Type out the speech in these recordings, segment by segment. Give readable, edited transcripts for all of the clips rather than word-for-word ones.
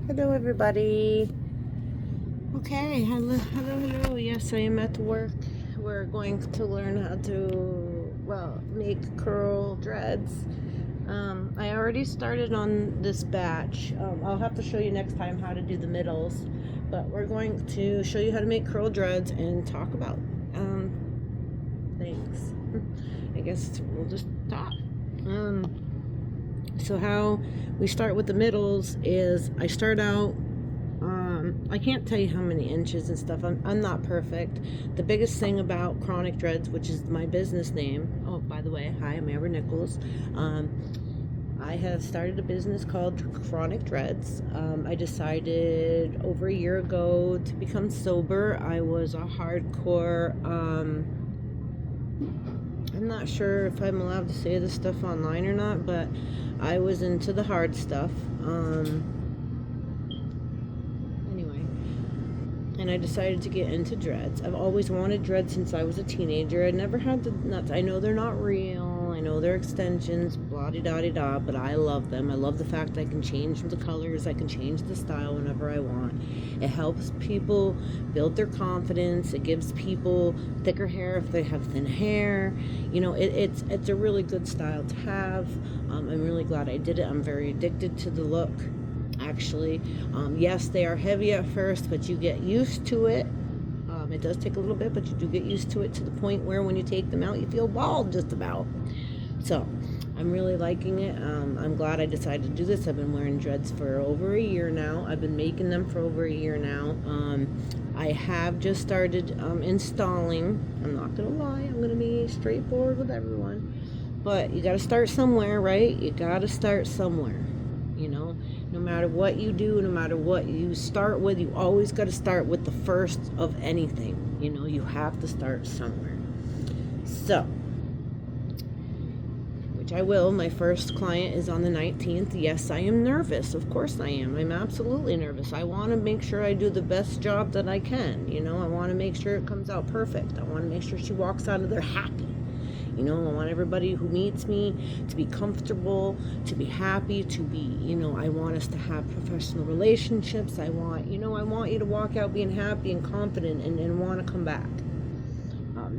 Hello everybody. Okay, hello. Yes, I am at work. We're going to learn how to, make curl dreads. I already started on this batch. I'll have to show you next time how to do the middles, but we're going to show you how to make curl dreads and talk about things. I guess we'll just talk. So how we start with the middles is I start out, I can't tell you how many inches and stuff. I'm not perfect. The biggest thing about Chronic Dreads, which is my business name. Oh, by the way, hi, I'm Amber Nichols. I have started a business called Chronic Dreads. I decided over a year ago to become sober. I was a hardcore, I'm not sure if I'm allowed to say this stuff online or not, but I was into the hard stuff. Anyway, and I decided to get into dreads. I've always wanted dreads since I was a teenager. I never had the nuts. I know they're not real. I know they're extensions, blah-de-da-de-da, but I love them. I love the fact I can change the colors. I can change the style whenever I want. It helps people build their confidence. It gives people thicker hair if they have thin hair. You know, it's a really good style to have. I'm really glad I did it. I'm very addicted to the look. Actually, yes, they are heavy at first, but you get used to it. It does take a little bit, but you do get used to it to the point where when you take them out, you feel bald just about. So I'm really liking it. I'm glad I decided to do this. I've been wearing dreads for over a year now. I've been making them for over a year now. I have just started installing. I'm not gonna lie, I'm gonna be straightforward with everyone, but you got to start somewhere, right? You got to start somewhere. You know, no matter what you do, no matter what you start with, you always got to start with the first of anything. You know, you have to start somewhere. So, which I will. My first client is on the 19th. Yes, I am nervous. Of course I am. I'm absolutely nervous. I want to make sure I do the best job that I can. You know, I want to make sure it comes out perfect. I want to make sure she walks out of there happy. You know, I want everybody who meets me to be comfortable, to be happy, to be, you know, I want us to have professional relationships. I want you to walk out being happy and confident and want to come back.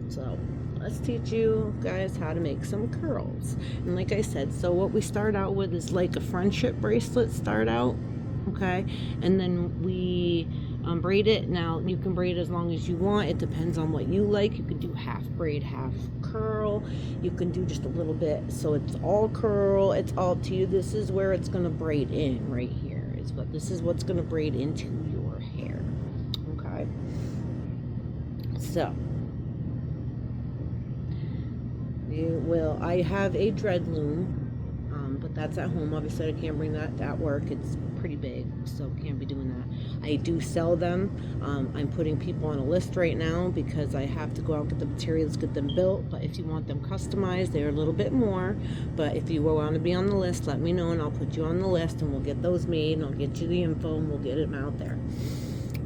So let's teach you guys how to make some curls. And like I said, so what we start out with is like a friendship bracelet start out, okay? And then we braid it. Now you can braid as long as you want. It depends on what you like. You can do half braid, half curl. You can do just a little bit so it's all curl. It's all up to you. This is where it's going to braid in right here. This is what's going to braid into your hair. Okay. So I have a dread loom, but that's at home. Obviously I can't bring that at work. It's pretty big, so can't be doing that. I do sell them. I'm putting people on a list right now because I have to go out and get the materials, get them built. But if you want them customized, they're a little bit more. But if you want to be on the list, let me know and I'll put you on the list and we'll get those made and I'll get you the info and we'll get them out there.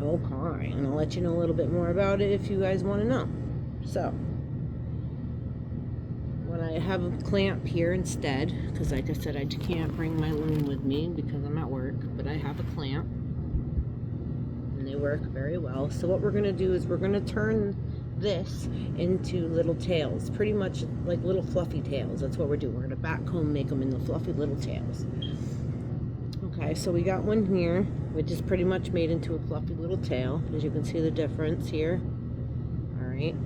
Okay, and I'll let you know a little bit more about it if you guys want to know. So I have a clamp here instead because like I said, I can't bring my loom with me because I'm at work, but I have a clamp and they work very well. So what we're going to do is we're going to turn this into little tails, pretty much like little fluffy tails. That's what we're doing. We're going to back comb, make them into fluffy little tails. Okay, so we got one here which is pretty much made into a fluffy little tail. As you can see the difference here. Alright,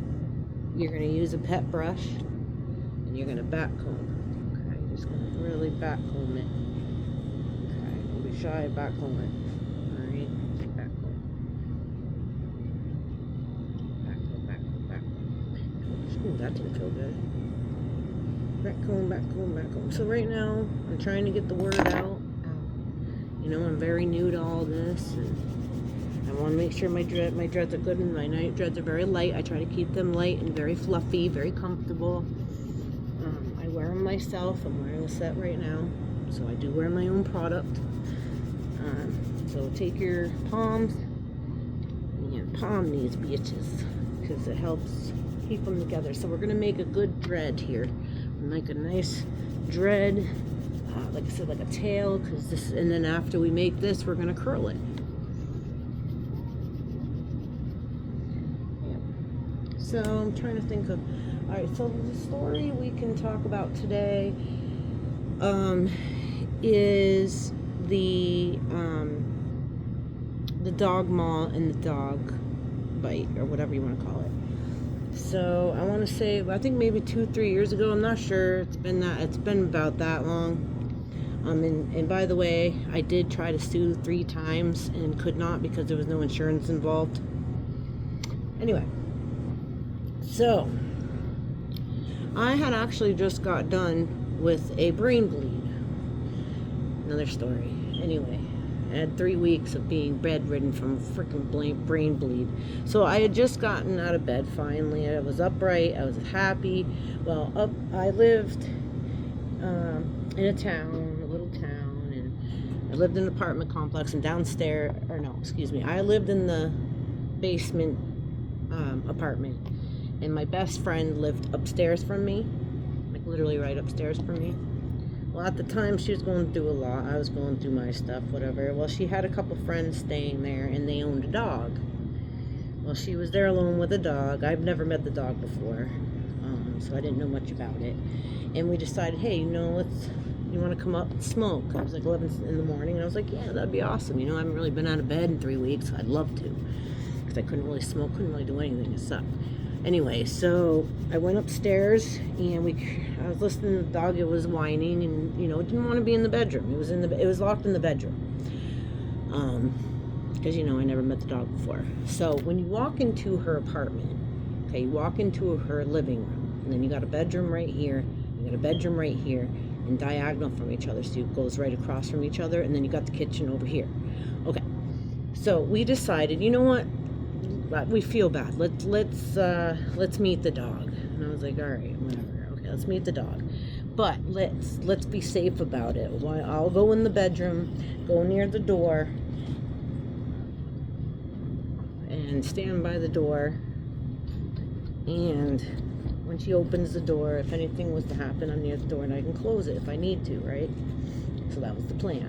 you're going to use a pet brush and you're going to back comb. Okay, you're just going to really back comb it. Okay, don't be shy, back comb it. Alright, back comb. Back comb, back comb, back comb. Ooh, that didn't feel good. Back comb, back comb, back comb. So right now, I'm trying to get the word out. You know, I'm very new to all this. And I want to make sure my dreads are good and my night dreads are very light. I try to keep them light and very fluffy, very comfortable. I wear them myself. I'm wearing a set right now, so I do wear my own product. So take your palms and palm these bitches because it helps keep them together. So we're going to make a good dread here. Make a nice dread like I said, like a tail, because this, and then after we make this, we're gonna curl it. Yeah. So I'm trying to think of, all right, so the story we can talk about today is the dog maw and the dog bite, or whatever you want to call it. So I want to say, I think maybe 2-3 years ago, I'm not sure, it's been about that long. And by the way, I did try to sue 3 times and could not because there was no insurance involved. Anyway, so I had actually just got done with a brain bleed. Another story. Anyway, I had 3 weeks of being bedridden from a freaking brain bleed. So I had just gotten out of bed finally. I was upright. I was happy. Well, I lived in a town, a little town, and I lived in an apartment complex, and downstairs, or no, excuse me, I lived in the basement apartment, and my best friend lived upstairs from me, like literally right upstairs from me. Well, at the time, she was going through a lot. I was going through my stuff, whatever. Well, she had a couple friends staying there, and they owned a dog. Well, she was there alone with a dog. I've never met the dog before, so I didn't know much about it. And we decided, hey, you want to come up and smoke? It was like 11 in the morning, and I was like, yeah, that'd be awesome. I haven't really been out of bed in 3 weeks. I'd love to, because I couldn't really smoke, couldn't really do anything. It sucked. Anyway, so I went upstairs, and I was listening to the dog. It was whining, and it didn't want to be in the bedroom. It was locked in the bedroom, because I never met the dog before. So when you walk into her apartment, okay, you walk into her living room, and then you got a bedroom right here, you got a bedroom right here, and diagonal from each other, so it goes right across from each other, and then you got the kitchen over here. Okay, so we decided, you know what? We feel bad. Let's meet the dog. And I was like, all right, whatever. Okay, let's meet the dog, but let's be safe about it. I'll go in the bedroom, go near the door, and stand by the door. And when she opens the door, if anything was to happen, I'm near the door and I can close it if I need to, right? So that was the plan.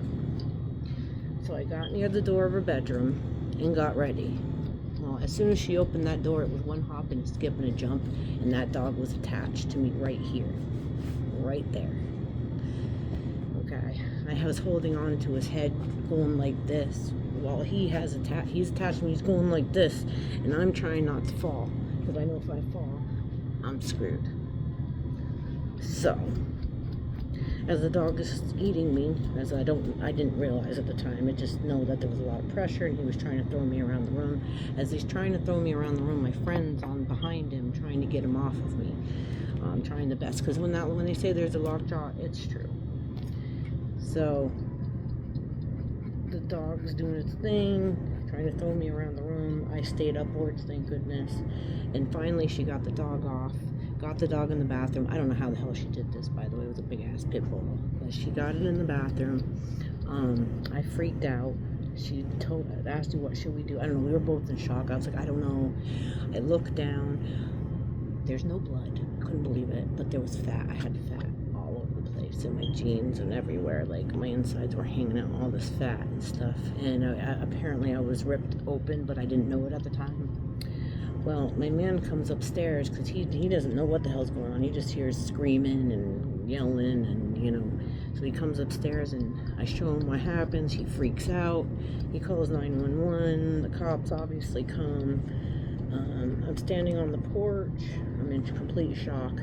So I got near the door of her bedroom and got ready. Well, as soon as she opened that door, it was one hop and a skip and a jump, and that dog was attached to me right here, right there. Okay, I was holding on to his head, going like this, while he's attached to me. He's going like this, and I'm trying not to fall, because I know if I fall, I'm screwed. So, as the dog is eating me, I didn't realize at the time, I just know that there was a lot of pressure, and he was trying to throw me around the room. As he's trying to throw me around the room, my friend's on behind him, trying to get him off of me. I'm trying the best, because when they say there's a lockjaw, it's true. So, the dog's doing its thing, trying to throw me around the room. I stayed upwards, thank goodness, and finally she got the dog off. Got the dog in the bathroom. I don't know how the hell she did this, by the way. It was a big ass pit bull, but she got it in the bathroom. I freaked out. She asked me, what should we do? I don't know. We were both in shock. I was like, I don't know. I looked down. There's no blood. Couldn't believe it, but there was fat. I had fat all over the place, in my jeans and everywhere. Like, my insides were hanging out, all this fat and stuff. And apparently I was ripped open, but I didn't know it at the time. Well, my man comes upstairs, because he doesn't know what the hell's going on. He just hears screaming and yelling, and so he comes upstairs, and I show him what happens. He freaks out. He calls 911. The cops obviously come. I'm standing on the porch. I'm in complete shock.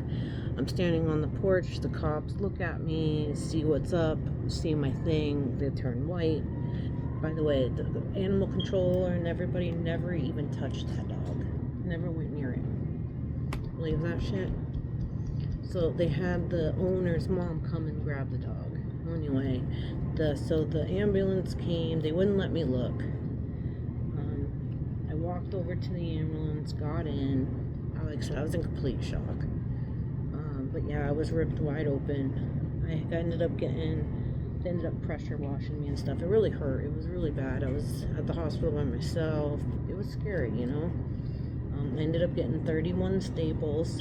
I'm standing on the porch. The cops look at me, see what's up, see my thing. They turn white. By the way, the animal controller and everybody never even touched that dog. Never went near it. Believe that shit? So they had the owner's mom come and grab the dog. Anyway, so the ambulance came. They wouldn't let me look. I walked over to the ambulance, got in. Like I said, I was in complete shock. But yeah, I was ripped wide open. I ended up pressure washing me and stuff. It really hurt. It was really bad. I was at the hospital by myself. It was scary, I ended up getting 31 staples.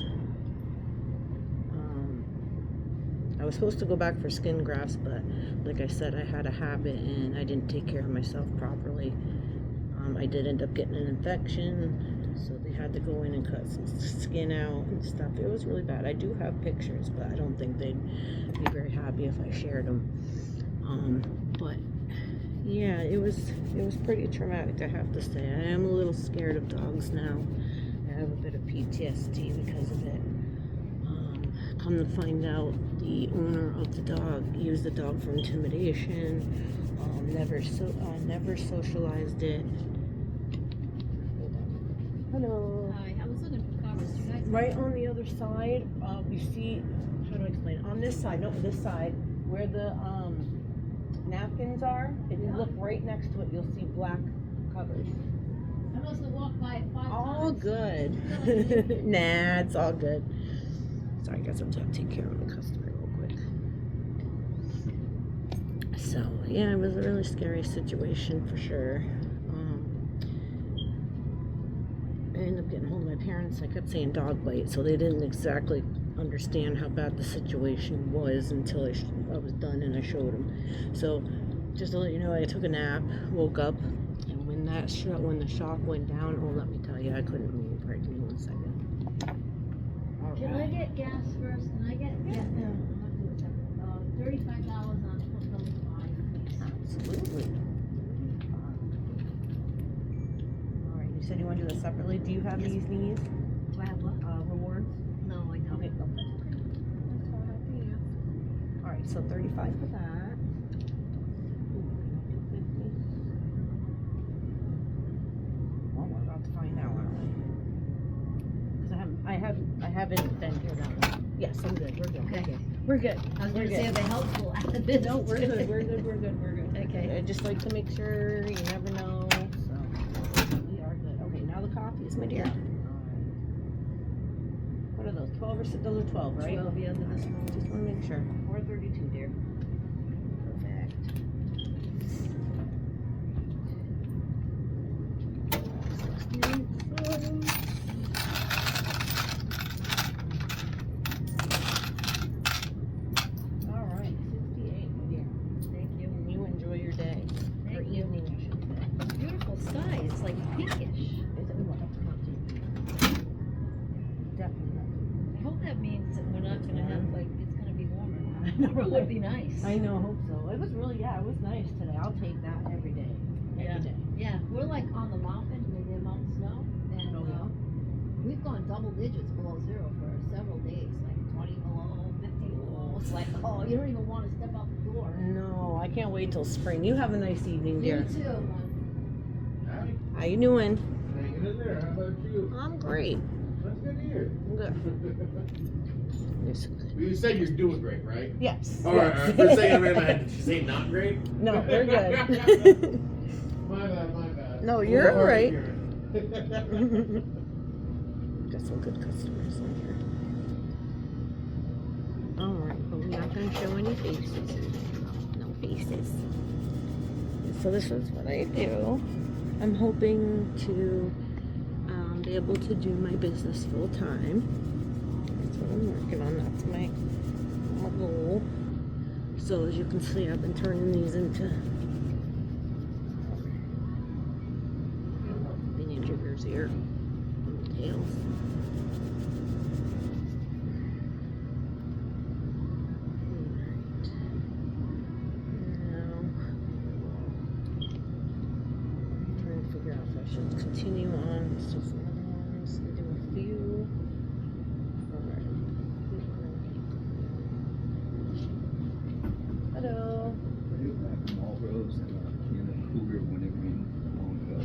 I was supposed to go back for skin grafts, but like I said, I had a habit and I didn't take care of myself properly. I did end up getting an infection, so they had to go in and cut some skin out and stuff. It was really bad. I do have pictures, but I don't think they'd be very happy if I shared them. But yeah, it was pretty traumatic, I have to say. I am a little scared of dogs now. I have a bit of PTSD because of it. Come to find out, the owner of the dog used the dog for intimidation. Never socialized it. Hello. Hi, I was looking for covers. You guys Right on the other side, you see, how do I explain it? On this side, no, this side, where the napkins are, if you look right next to it, you'll see black covers. I must have walked by it 5 times. All good. Nah, it's all good. Sorry, I guess I'm trying to take care of my customer real quick. So, yeah, it was a really scary situation for sure. I ended up getting hold of my parents. I kept saying dog bite, so they didn't exactly understand how bad the situation was until I was done and I showed them. So, just to let you know, I took a nap, woke up, and when the shock went down, oh, let me tell you, I couldn't move. Right, give me 1 second. All Can I get gas first? Can I get gas? Yeah. $35 on fulfilling 5. Absolutely. All right, you said you want to do this separately. Do you have Yes. these knees? Do I have what? Rewards? No, I don't. Okay, go. All right, so 35 for that. Ooh, 50. Well, we're about to find out, aren't we? Because I haven't been here that long. Yes, I'm good. We're good. Okay. We're good. I was We're going to say, good. are they helpful after this? No, we're good. We're good. We're good. We're good. Okay. I just like to make sure. You never know. So we are good. Okay, now the coffees, my dear. Yeah. What are those? 12 or 6? Those are 12, right? 12, yeah, they're this one. Just want to make sure. 432, dear. Perfect. All right, 68, my dear. Thank you. And you enjoy your day. Or Thank you. evening, I should say. Beautiful sky. It's like pinkish. Is it? Ooh, I have to count too. Definitely. I hope that means that we're not going to have, like, it's going to be warmer. I know, It would be nice. I know, hope so. It was really, it was nice today. I'll take that every day. Yeah. Every day. Yeah, we're like on the mountain with the amount of snow, and Oh, yeah? we've gone double digits below zero for several days, like 20 below, 15 below. It's like, oh, you don't even want to step out the door. No, I can't wait till spring. You have a nice evening, You dear. too. Howdy. How you doing? Hanging in there. How about you? I'm great. That's good to hear. I'm good. Yes. Well, you said you're doing great, right? Yes. All right. yes. For a second, man, did she say not great? No, we're good. My bad. No, you're all right. Here. Got some good customers in here. All right, but we're not going to show any faces. No faces. So this is what I do. I'm hoping to be able to do my business full time. That's what I'm working on. That's my goal. So as you can see, I've been turning these into mini jiggers here. Tails. Continue on. Let's do some other ones. We do a few. Alright. Hello. You have Marlboros and can of Cougar when it went long ago.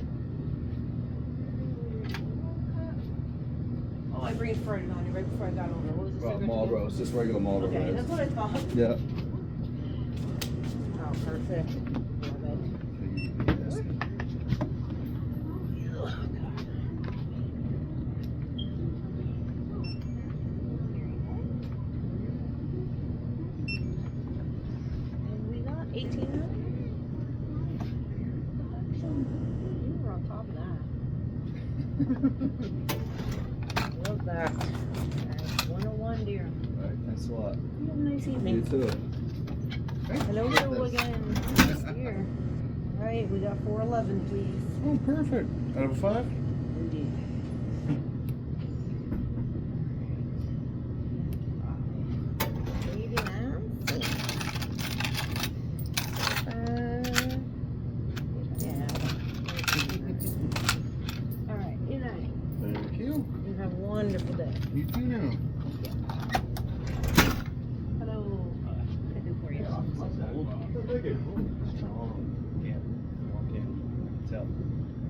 Oh, I brain-farted on you right before I got over. What was the Well, cigarette Marlboros, just regular again? Marlboro. Okay, that's what I thought. Yeah. Oh, perfect. Love it. Oh, God. And we got 18 minutes. You were on top of that. Love that. Alright, 101, dear. All right, Thanks a lot. You have a nice You evening. too. Hello again. Nice here. All right, we got 411, please. Oh, perfect. Out of a 5? Indeed. Maybe now. Yeah. All right, good night. Thank you. You have a wonderful day. You too now. Hello. What can I do for you? Strong. Yeah. Walk in. Tell.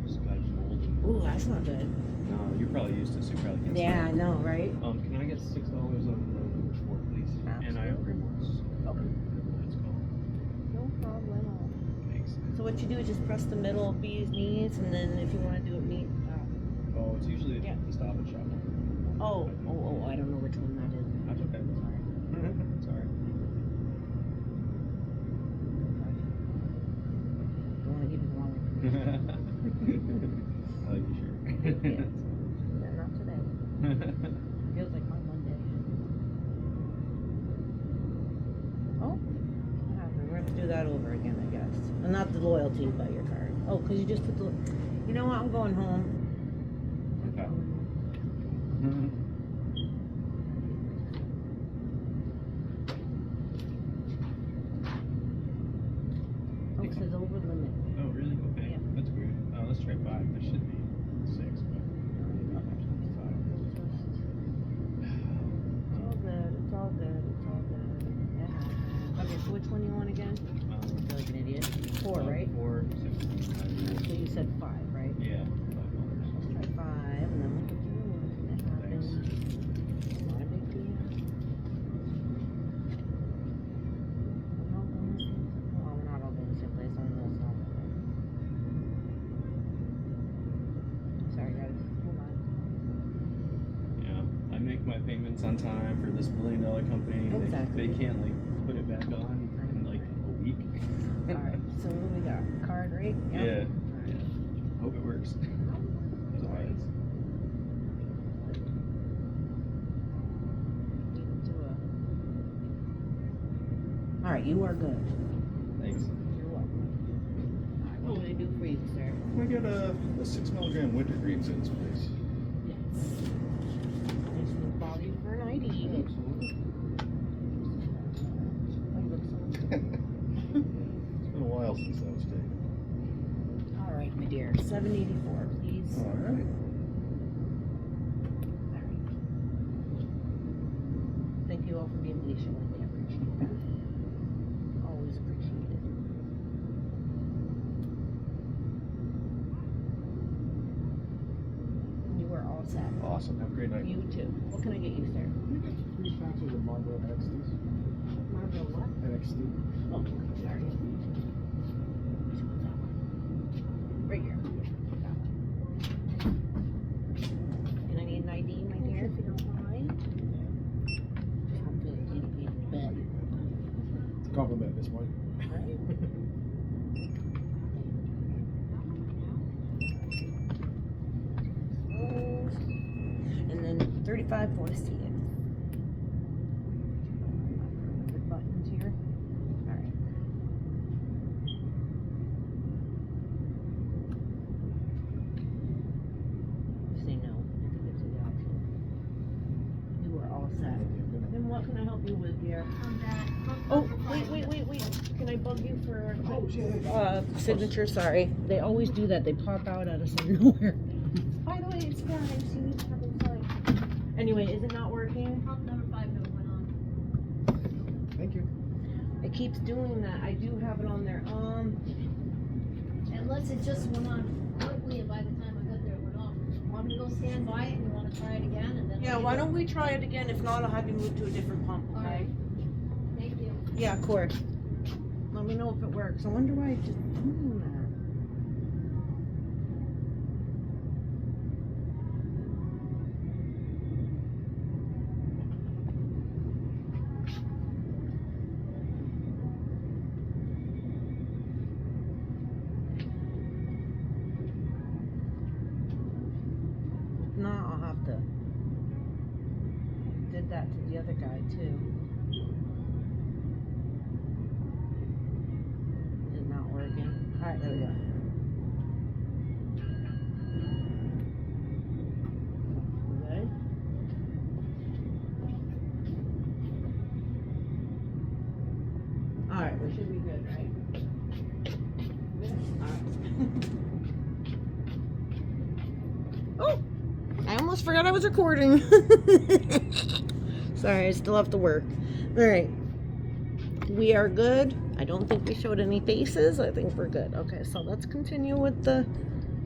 This guy's old. And... Ooh, that's not good. No, you're probably used to this. You probably can't Yeah, I stand know, right? it. Can I get $6 on the board, please? And I have Absolutely. rewards. Okay. Whatever that's called. No problem. Thanks. So what you do is just press the middle of B's knees, and then if you want to do it meet. Oh, it's usually Yeah. the Stop and Shop. Oh, I don't know which one that is. That's okay. Sorry. Don't want to give you the wrong information. I like your shirt. Yeah, not today. Feels like my Monday. Oh, what happened? We're going to have to do that over again, I guess. Well, not the loyalty, but your card. Oh, because you just put the. You know what? I'm going home. Okay. Oh, it says over limit. Oh, really? Okay. Yeah. That's weird. Let's try 5. There should be 6, but maybe 5. It's all good. It's all good. It's all good. It happens. Okay, so which one you want again? I feel like an idiot. 4, right? 4, 6, 9, So you said 5, right? Yeah. Let's try 5, and then we'll get to yours. It happens. Not a big deal. We're all going to the same place. Well, we're not all going to the same place. I know it's not. Sorry, guys. Hold on. Yeah. I make my payments on time for this $1 billion company. Exactly. They can't like put it back on in like a week. All right. So what do we got? Card rate? Yeah. All right. Hope it works. Otherwise. All right, you are good. Thanks. You're welcome. All right, what can I do for you, sir? Can I get a 6 milligram wintergreen since, please? Yes. I just need to follow you for an ID. Absolutely. Oh, you look so It's been a while since that was taken. All right, my dear. 784, please. All right. All right. Thank you all for being patient with me. I appreciate that. Always appreciate it. You are all set. Awesome. Have a great night. You too. What can I get you, sir? You get 3 patches of Marlboro NXTs. Marvel what? NXT. Oh, sorry. Which one's that one? Right here. That one. And I need an ID, my dear, if you don't mind. Just don't feel like getting paid in bed. It's a compliment at this point. Right? And then 35 for to see it. The buttons here. Alright. Say no. I think it's the option. You are all set. Then what can I help you with, dear? Oh, wait. Can I bug you for a quick signature? Sorry. They always do that. They pop out at us out of nowhere. By the way, it's guys. You need to have them sign. Anyway, is it not working? Pump number 5 no went on. Thank you. It keeps doing that. I do have it on there. Unless it just went on quickly and by the time I got there it went off. Want me to go stand by it and you want to try it again and then? Yeah, why don't we try it again? If not, I'll have you move to a different pump, okay? Alright. Thank you. Yeah, of course. Let me know if it works. I wonder why it just doing that. If not, I'll have to did that to the other guy too. Is it not working? Alright, there we go. Okay. Alright, we should be good, right? Alright. Oh! I almost forgot I was recording. Sorry, I still have to work. Alright. We are good. I don't think we showed any faces. I think we're good. Okay, so let's continue with the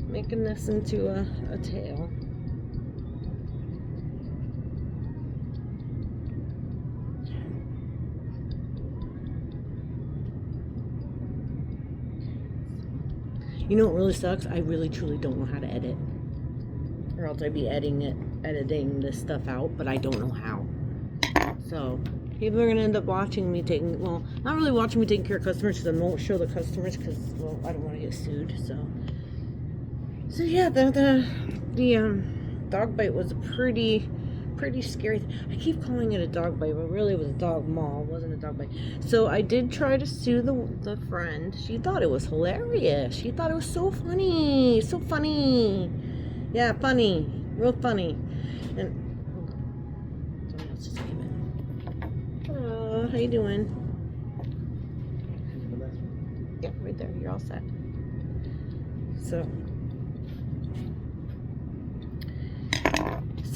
making this into a tail. You know what really sucks? I really truly don't know how to edit. Or else I'd be editing this stuff out, but I don't know how. So people are gonna end up watching me taking, well, not really watching me taking care of customers because I won't show the customers because, well, I don't want to get sued. So yeah, the dog bite was a pretty scary. I keep calling it a dog bite, but really it was a dog maul. It wasn't a dog bite. So I did try to sue the friend. She thought it was hilarious. She thought it was so funny, so funny. Yeah, funny, real funny. And hold on, someone else just came in. Hello, how you doing? Yeah, right there. You're all set. So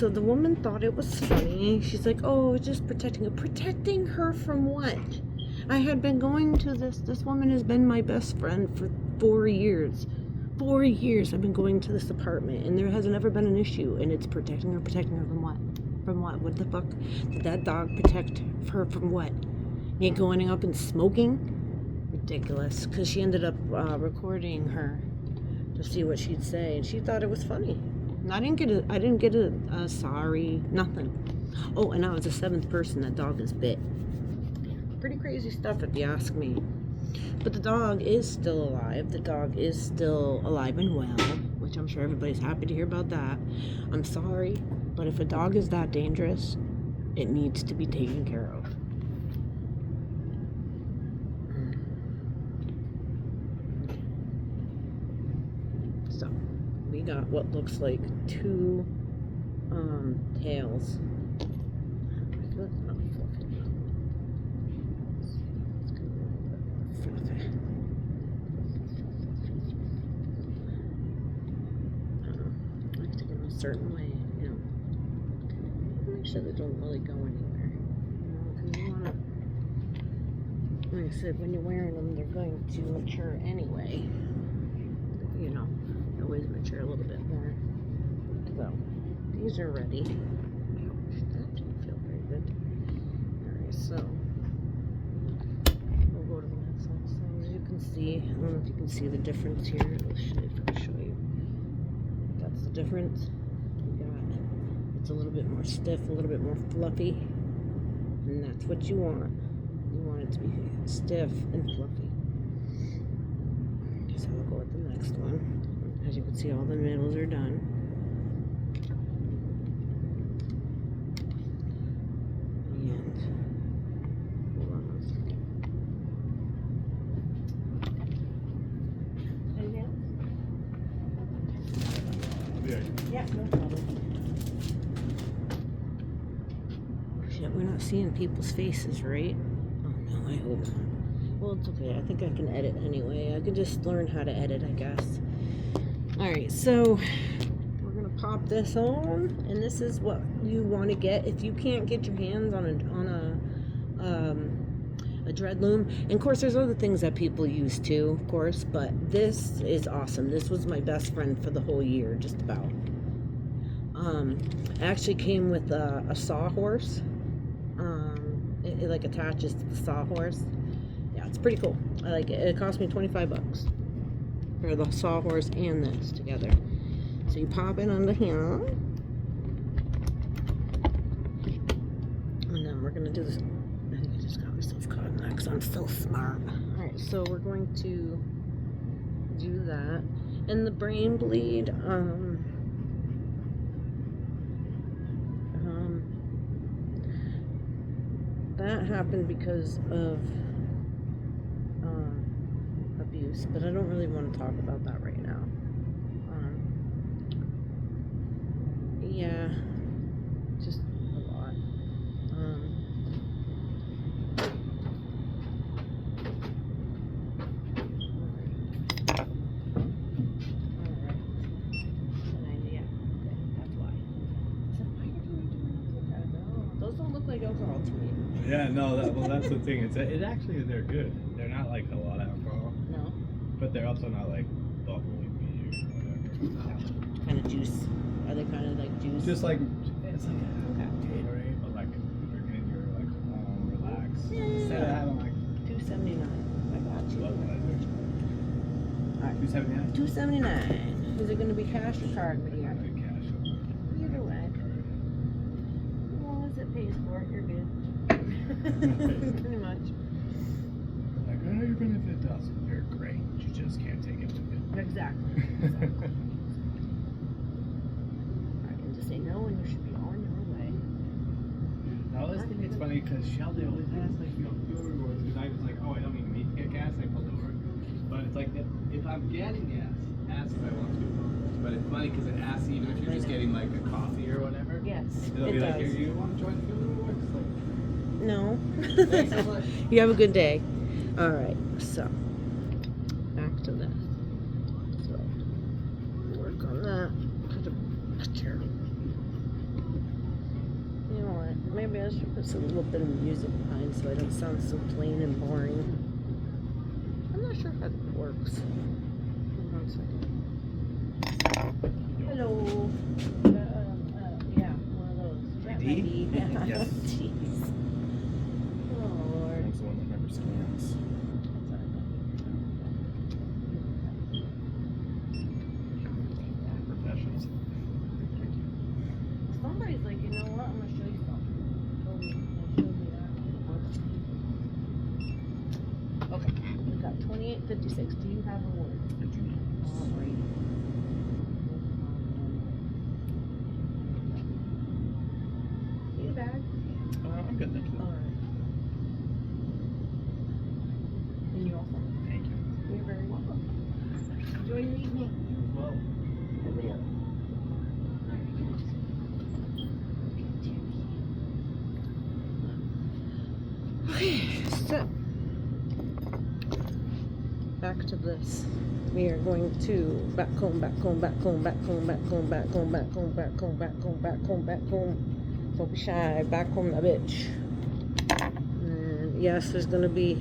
the woman thought it was funny. She's like, "Oh, it's just protecting her." Protecting her from what? I had been going to this woman has been my best friend for 4 years. 4 years I've been going to this apartment and there hasn't ever been an issue, and it's protecting her from what? From what? What the fuck? Did that dog protect her from what? Me going up and smoking? Ridiculous. Because she ended up recording her to see what she'd say, and she thought it was funny. And I didn't get a sorry, nothing. Oh, and I was the 7th person that dog has bit. Pretty crazy stuff if you ask me. But the dog is still alive. The dog is still alive and well, which I'm sure everybody's happy to hear about that. I'm sorry, but if a dog is that dangerous, it needs to be taken care of. So, we got what looks like 2 tails. Certain way, you know, make sure they don't really go anywhere, you know, because you want to, like I said, when you're wearing them, they're going to mature anyway, you know, they always mature a little bit more. So these are ready. Ouch, that didn't feel very good. Alright, so we'll go to the next one. So as you can see, I don't know if you can see the difference here. Let's see if I can show you. That's the difference. It's a little bit more stiff, a little bit more fluffy, and that's what you want. You want it to be stiff and fluffy. So we'll go with the next one. As you can see, all the middles are done. And hold on one second. Anything else? Yeah. Yeah, no problem. We're not seeing people's faces, right? Oh no, I hope not. Well, it's okay. I think I can edit anyway. I can just learn how to edit, I guess. Alright, so we're gonna pop this on, and this is what you want to get if you can't get your hands on a dread loom. And of course, there's other things that people use too, of course, but this is awesome. This was my best friend for the whole year, just about. It actually came with a sawhorse. It like attaches to the sawhorse. Yeah, it's pretty cool. I like it. It cost me $25 for the sawhorse and this together. So you pop it under here, and then we're gonna do this. I think I just got myself caught in that because I'm so smart. All right, so we're going to do that, and the brain bleed. that happened because of abuse, but I don't really want to talk about that right now. Yeah, just a lot. Those don't look like alcohol to me. Yeah, no, that's the thing. It actually, they're good. They're not like a lot of alcohol, No, but they're also not like bubbly beer or whatever. kind of juice. Are they kind of like juice? Just like, it's like a Okay. Gatorade, but like drinking in your like home, relax. Yeah. Instead of having like $2.79. I got you. Budweiser. Alright. 279? $2.79. Is it going to be cash or card? What do you got? Cash. Either way. As long as it pays for it, you're good. Pretty much. Like, oh, even if it doesn't, you're great. You just can't take it with you. Exactly. I can just say no and you should be on your way. I always think it's funny because Shelby always asks, like, you know, fuel rewards. Because I was like, oh, I don't even need to get gas. I pulled over. But it's like, if I'm getting gas, ask if I want to. But it's funny because it asks even if you're just getting like a coffee or whatever. Yes, It'll it be like, does. here, you want to join fuel rewards? Like, No. thanks so much. You have a good day. Alright, so back to this. So work on that. Put a picture. You know what? Maybe I should put some little bit of music behind so I don't sound so plain and boring. I'm not sure how it works. Hold on a second. Hello. Yeah, one of those. That might ID? be- Yeah. Yes. Jeez. Oh Lord. That's the one that never scans. Professionals. Somebody's like, you know what? I'm gonna show you something. They showed me that. Okay, we got 2856. Do you have a word? I do not. Alright. Need a bag? I'm good, thank you. Alright. And you also? Thank you. You're very welcome. Enjoy your evening. You as well. Okay, so back to this. We are going to back home, back home, back home, back home, back home, back home, back home, back home, back home, back home, back home. Don't be shy. Back home, that bitch. And yes, there's gonna be.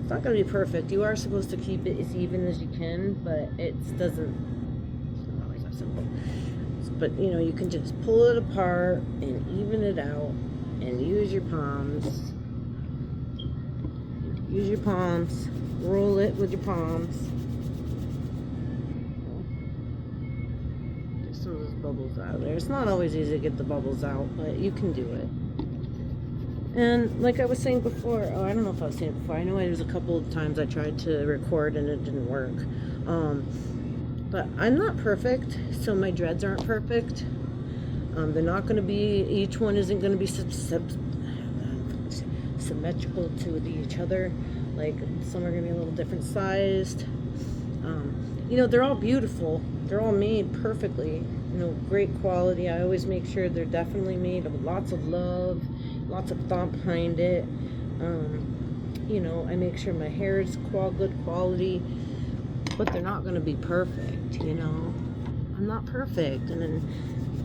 It's not gonna be perfect. You are supposed to keep it as even as you can, but it doesn't. It's not always that simple. But you know, you can just pull it apart and even it out, and use your palms. Use your palms. Roll it with your palms. Get some of those bubbles out of there. It's not always easy to get the bubbles out, but you can do it. And like I was saying before, oh, I don't know if I was saying it before. I know there was a couple of times I tried to record and it didn't work. But I'm not perfect, so my dreads aren't perfect. They're not going to be, each one isn't going to be symmetrical to each other. Like some are going to be a little different sized. You know, they're all beautiful. They're all made perfectly. You know, great quality. I always make sure they're definitely made with lots of love, lots of thought behind it. You know, I make sure my hair is good quality, but they're not going to be perfect. You know, I'm not perfect, and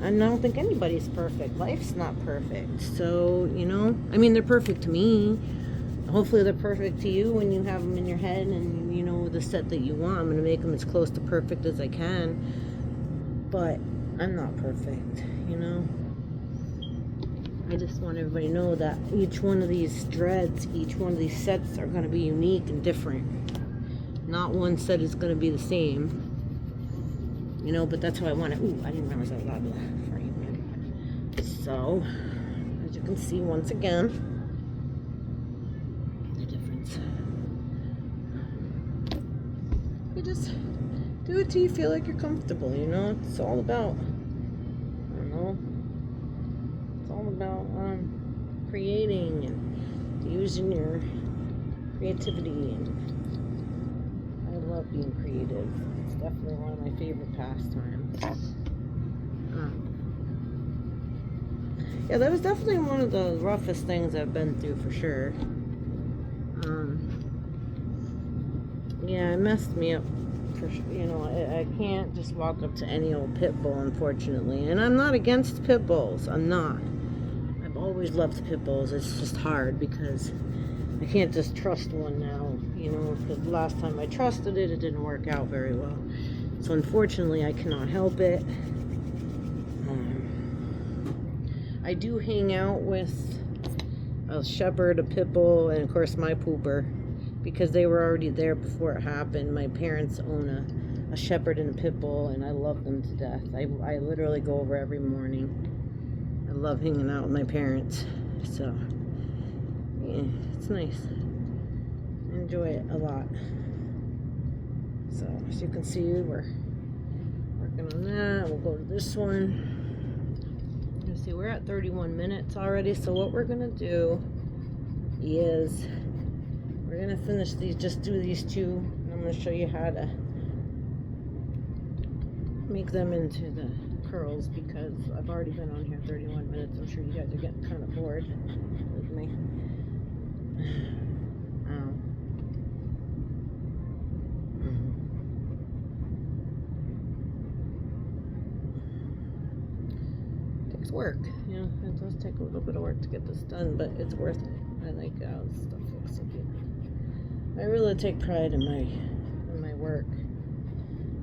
I don't think anybody's perfect. Life's not perfect. So, you know, I mean, they're perfect to me. Hopefully they're perfect to you when you have them in your head and you know the set that you want. I'm going to make them as close to perfect as I can. But I'm not perfect, you know. I just want everybody to know that each one of these dreads, each one of these sets are going to be unique and different. Not one set is going to be the same. You know, but that's how I want it. Ooh, I didn't realize I was out of the frame. So, as you can see once again, the difference. You just do it till you feel like you're comfortable, you know? It's all about, I don't know, it's all about creating and using your creativity, and I love being creative. It's definitely one of my favorite pastimes. Yeah, that was definitely one of the roughest things I've been through for sure. Yeah, it messed me up. For sure. You know, I can't just walk up to any old pit bull, unfortunately. And I'm not against pit bulls. I'm not. I've always loved pit bulls. It's just hard because I can't just trust one now. You know, because the last time I trusted it, it didn't work out very well. So unfortunately, I cannot help it. I do hang out with a shepherd, a pit bull, and of course my pooper, because they were already there before it happened. My parents own a shepherd and a pit bull, and I love them to death. I literally go over every morning. I love hanging out with my parents. So, yeah, it's nice. I enjoy it a lot. So, as you can see, we're working on that. We'll go to this one. Let's see, we're at 31 minutes already. So what we're going to do is we're going to finish these, just do these two. And I'm going to show you how to make them into the curls, because I've already been on here 31 minutes. I'm sure you guys are getting kind of bored with me. Takes work, you know. It does take a little bit of work to get this done, but it's worth it. I like how this stuff looks so good. I really take pride in my work.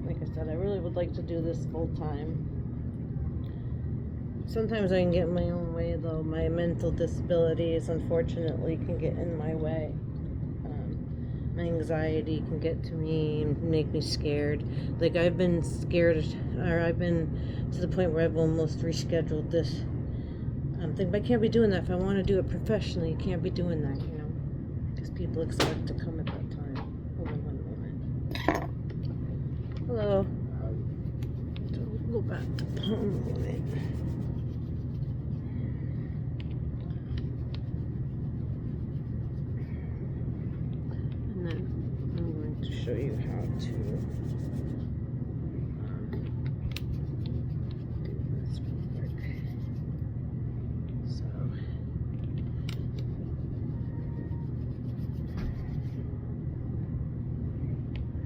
Like I said, I really would like to do this full time. Sometimes I can get in my own way, though. My mental disabilities, unfortunately, can get in my way. My anxiety can get to me and make me scared. Like, I've been scared, or I've been to the point where I've almost rescheduled this thing. But I can't be doing that. If I want to do it professionally, you can't be doing that, you know, because people expect to come at that time. Hold on one moment. Hello. Don't go back to Palm a minute. And then I'm going to show you how to do this real quick. So,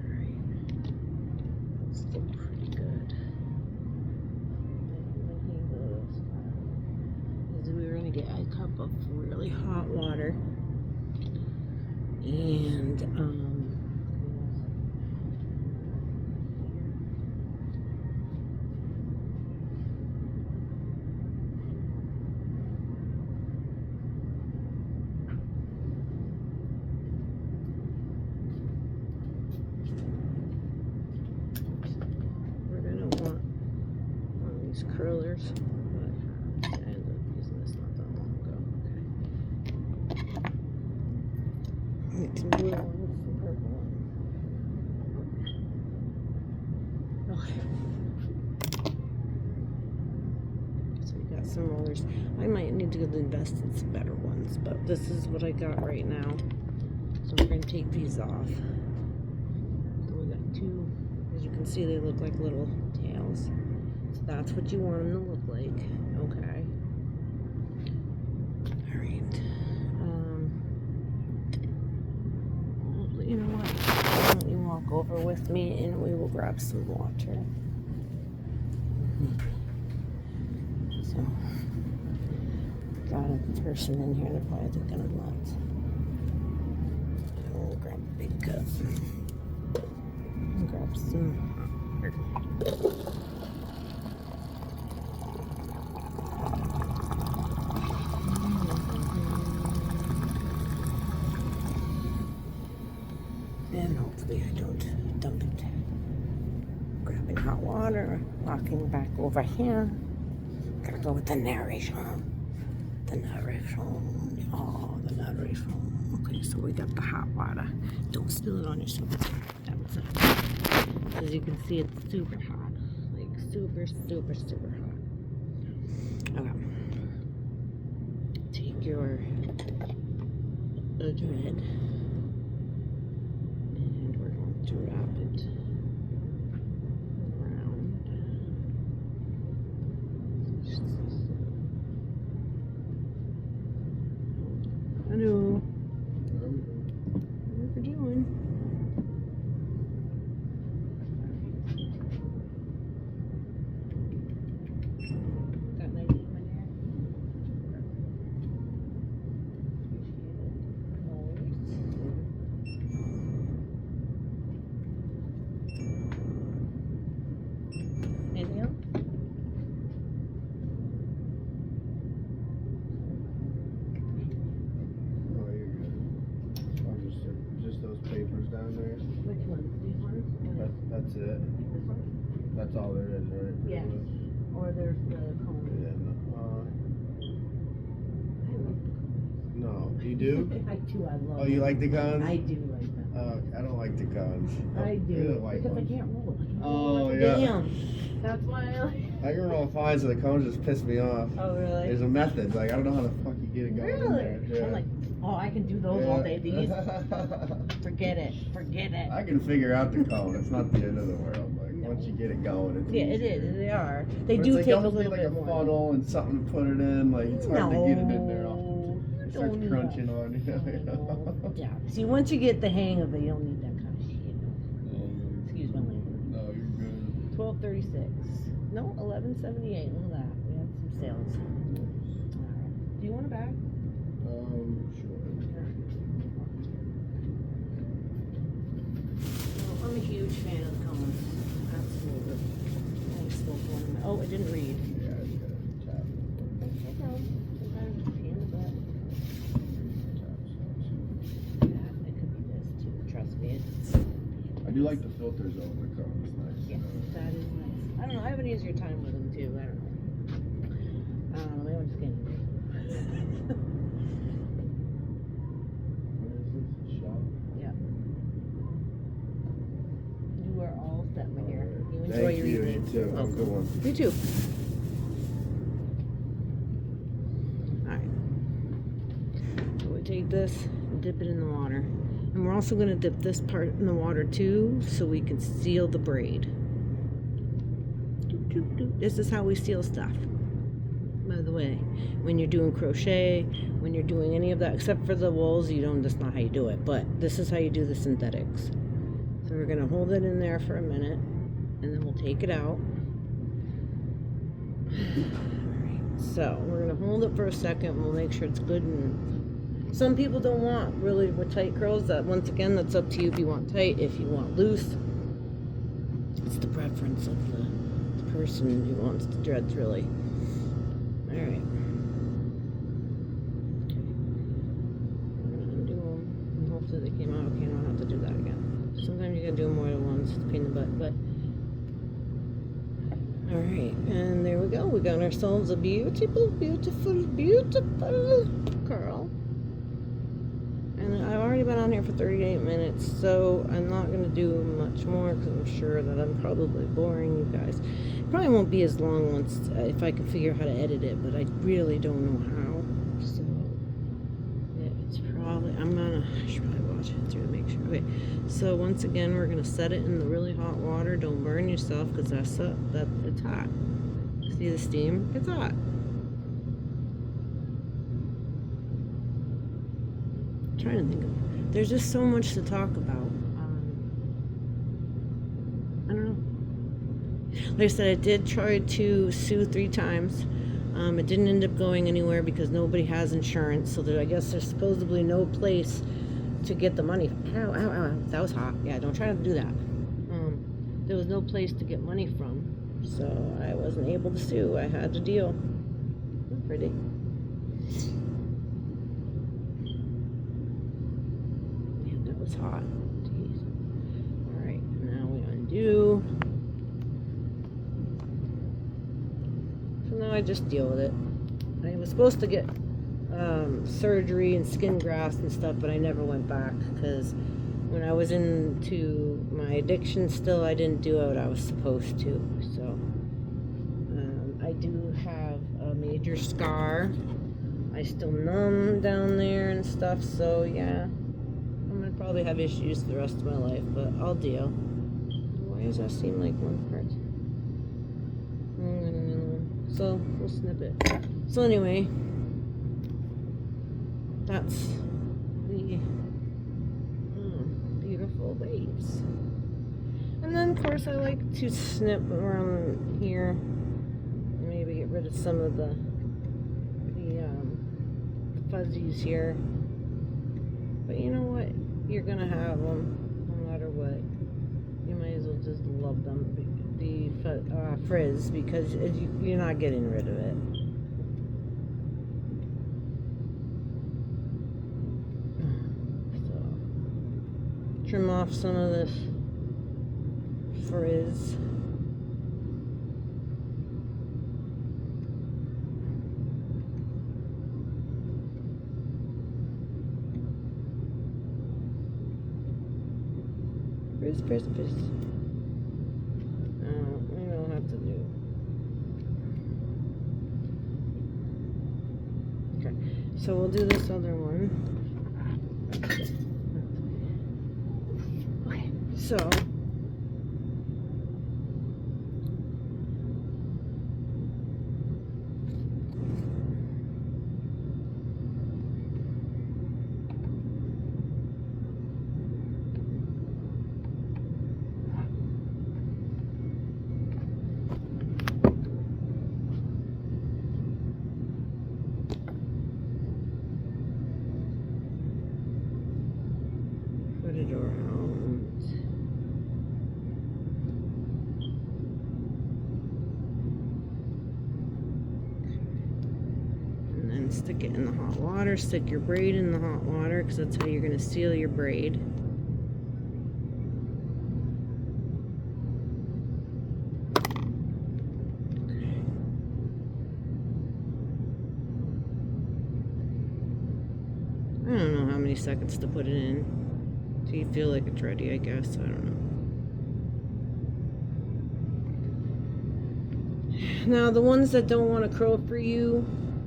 alright, that's still pretty good. Is we're going to get a cup of really hot water, and we're going to want one of these curlers. But I ended up using this not that long ago. Okay. Get some blue ones, some purple ones. Okay. So we got some rollers. I might need to invest in some better ones, but this is what I got right now. So we're going to take these off. So we got two. As you can see, they look like little tails. So that's what you want them to look like. Okay. All right. You know what? Why don't you walk over with me and we will grab some water. So, got a person in here, they're probably thinking I'm nuts. We'll grab a big cup. And grab some water. And hopefully I don't dump it. Grabbing hot water, walking back over here. Gotta go with the narration. The narration. Oh, the narration. Okay, so we got the hot water. Don't spill it on yourself. That's it. As you can see, it's super hot. Like super, super, super hot. Okay. Take your dread. And we're going to wrap it around. Hello. What are you doing? Got my name in there. Anything else? Oh, you're good. Just those papers down there. Which ones? These ones? That's it. This one? That's all there is, right? Yeah. Or there's the cone. Yeah, no, you do? I do. I love Oh, you like the guns? I do like them. I don't like the guns. I do. You're the white Because ones. I can't roll it. I can't Oh, roll it. yeah. Damn. That's why I like. I can roll fine, so the cones just piss me off. Oh, really? There's a method. Like, I don't know how the fuck you get it going in Really? there. I'm like, oh, I can do those all day. These, forget it. Forget it. I can figure out the cone. It's not the end of the world. Like, once you get it going, it's Yeah, it easier. is. They are. They But do it's take like, a almost little like bit a more. funnel and something to put it in. Like, it's hard to get it in there. It starts Don't need crunching that. on you. Oh, yeah. See, once you get the hang of it, you don't need that kind of shit. Excuse my language. No, you're good. 1236. No, 1178. Look at that. We had some sales. Alright. Do you want a bag? Sure. Oh, I'm a huge fan of the cones. Absolutely. I still want them. Oh, I didn't read. Yeah, it's got a tap. I know. Sometimes it's a pain in the butt. Yeah, it could be this too. Trust me. It's, I do like the filters over the cone. It's nice. yes, that is nice. I don't know. I have an easier time with them too. I don't know. Maybe I'm just getting. What is this? Shop? You are all set, my dear. You enjoy Thank your you. evening. You too. Have a good one. You too. Alright. So we take this and dip it in the water. And we're also going to dip this part in the water too so we can seal the braid. Doop, doop, doop. This is how we seal stuff. By the way, when you're doing crochet, when you're doing any of that, except for the wools, that's not how you do it. But this is how you do the synthetics. So we're going to hold it in there for a minute. And then we'll take it out. Alright, so we're gonna hold it for a second. We'll make sure it's good. And some people don't want really with tight curls. That once again, that's up to you. If you want tight, if you want loose, it's the preference of the person who wants the dreads, really. All right. We're gonna undo them. And hopefully they came out okay. I don't have to do that again. Sometimes you gotta do them more than once. It's a pain in the butt, but. All right, and there we go. We got ourselves a beautiful, beautiful, beautiful curl. And I've already been on here for 38 minutes, so I'm not going to do much more because I'm sure that I'm probably boring you guys. It probably won't be as long once if I can figure out how to edit it, but I really don't know how. So it's probably I should probably watch it through to make sure. Okay, so once again, we're gonna set it in the really hot water. Don't burn yourself because it's hot. See the steam? It's hot. I'm trying to think of. There's just so much to talk about. I don't know. Like I said, I did try to sue 3 times. It didn't end up going anywhere because nobody has insurance. So I guess there's supposedly no place to get the money. Ow, ow, ow. That was hot. Yeah, don't try to do that. There was no place to get money from. So I wasn't able to sue. I had to deal. Pretty. Man, that was hot. Jeez. Alright, now we undo. So now I just deal with it. I was supposed to get surgery and skin grafts and stuff, but I never went back because when I was into my addiction still, I didn't do what I was supposed to. So I do have a major scar I still numb down there and stuff, so yeah. I'm gonna probably have issues the rest of my life, but I'll deal. Why does that seem like one part? So we'll snip it. So anyway, that's the beautiful waves. And then of course I like to snip around here, maybe get rid of some of the fuzzies here. But you know what? You're gonna have them no matter what. You might as well just love them, the frizz, because you're not getting rid of it. So trim off some of this frizz. Frizz. We don't have to do. Okay, so we'll do this other one. Okay, so put it around. And then stick it in the hot water. Stick your braid in the hot water, because that's how you're going to seal your braid. I don't know how many seconds to put it in. So you feel like it's ready, I guess. I don't know. Now, the ones that don't want to curl for you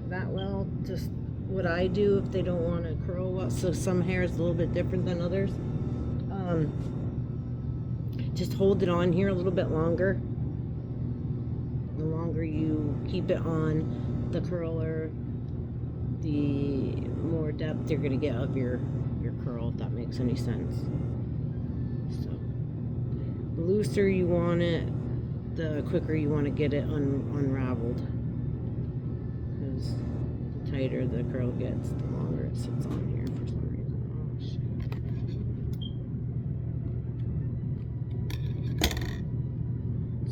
that well, just what I do if they don't want to curl well. So some hair is a little bit different than others. Just hold it on here a little bit longer. The longer you keep it on the curler, the more depth you're going to get of your curl, if that makes any sense. So the looser you want it, the quicker you want to get it unraveled, because the tighter the curl gets, the longer it sits on here for some reason. Oh shit.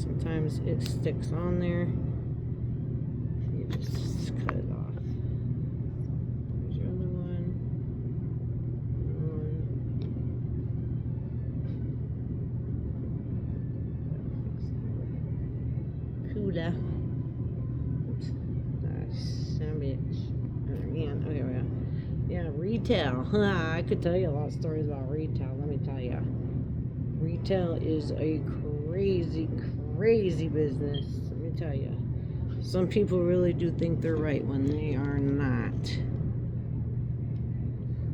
Sometimes it sticks on there. You just cut it off. There's your other one. Cooler. Oops. Sandwich. Man. Okay, we go. Yeah, retail. I could tell you a lot of stories about retail. Let me tell you. Retail is a crazy, crazy business. Let me tell you. Some people really do think they're right when they are not.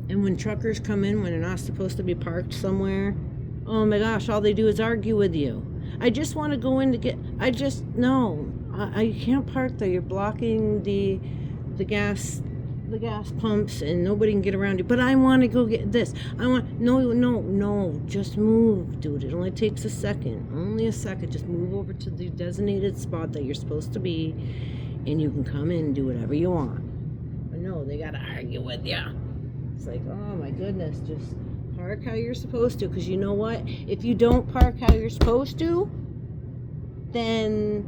And when truckers come in when they're not supposed to be parked somewhere, oh my gosh, all they do is argue with you. I just want to go in to get, no, I can't park there. You're blocking the gas pumps and nobody can get around you. But I want to go get this. No, just move, dude. It only takes a second. Only a second. Just move over to the designated spot that you're supposed to be, and you can come in and do whatever you want. But no, they got to argue with you. It's like, oh my goodness, just park how you're supposed to. Because you know what? If you don't park how you're supposed to, then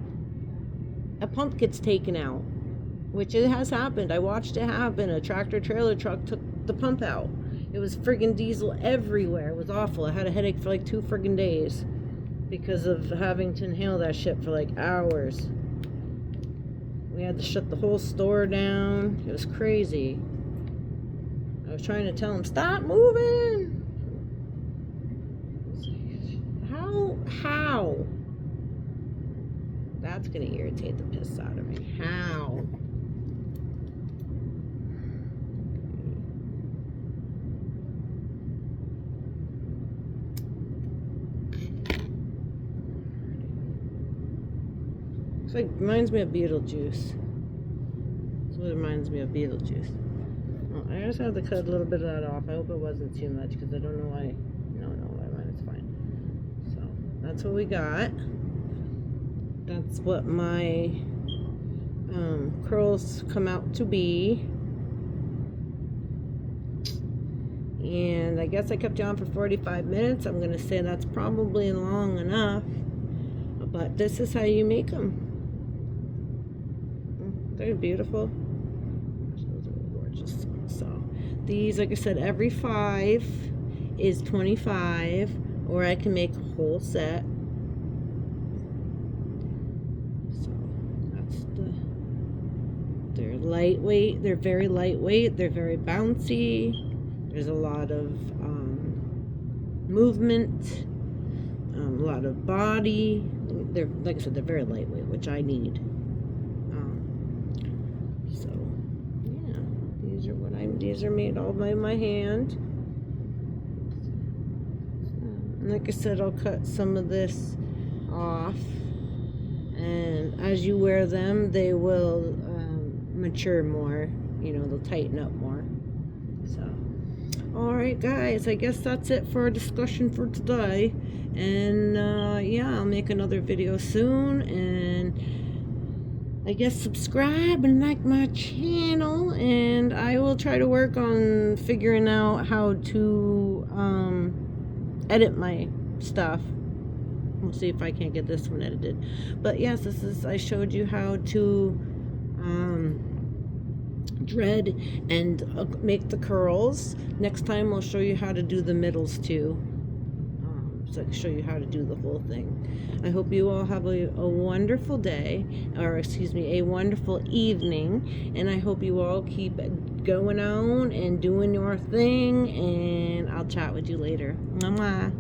a pump gets taken out. Which it has happened. I watched it happen. A tractor trailer truck took the pump out. It was friggin' diesel everywhere. It was awful. I had a headache for like 2 friggin' days because of having to inhale that shit for like hours. We had to shut the whole store down. It was crazy. I was trying to tell him, stop moving. How? That's gonna irritate the piss out of me. How? like reminds me of Beetlejuice. That's what it reminds me of, Beetlejuice. Well, I just have to cut a little bit of that off. I hope it wasn't too much because I don't know why. No, it's fine. So that's what we got. That's what my curls come out to be. And I guess I kept you on for 45 minutes. I'm going to say that's probably long enough. But this is how you make them. They're beautiful. Those are gorgeous. So these, like I said, every 5 is 25. Or I can make a whole set. So that's they're lightweight. They're very lightweight. They're very bouncy. There's a lot of movement, a lot of body. They're, like I said, they're very lightweight, which I need. So, yeah, these are made all by my hand. And like I said, I'll cut some of this off, and as you wear them, they will mature more. You know, they'll tighten up more. So. Alright guys, I guess that's it for our discussion for today. And yeah, I'll make another video soon. And I guess subscribe and like my channel. And I will try to work on figuring out how to edit my stuff. We'll see if I can't get this one edited. But yes, I showed you how to dread and make the curls. Next time I'll show you how to do the middles too, so I can show you how to do the whole thing. I hope you all have a wonderful day, or excuse me, a wonderful evening, and I hope you all keep going on and doing your thing, and I'll chat with you later. Mwah.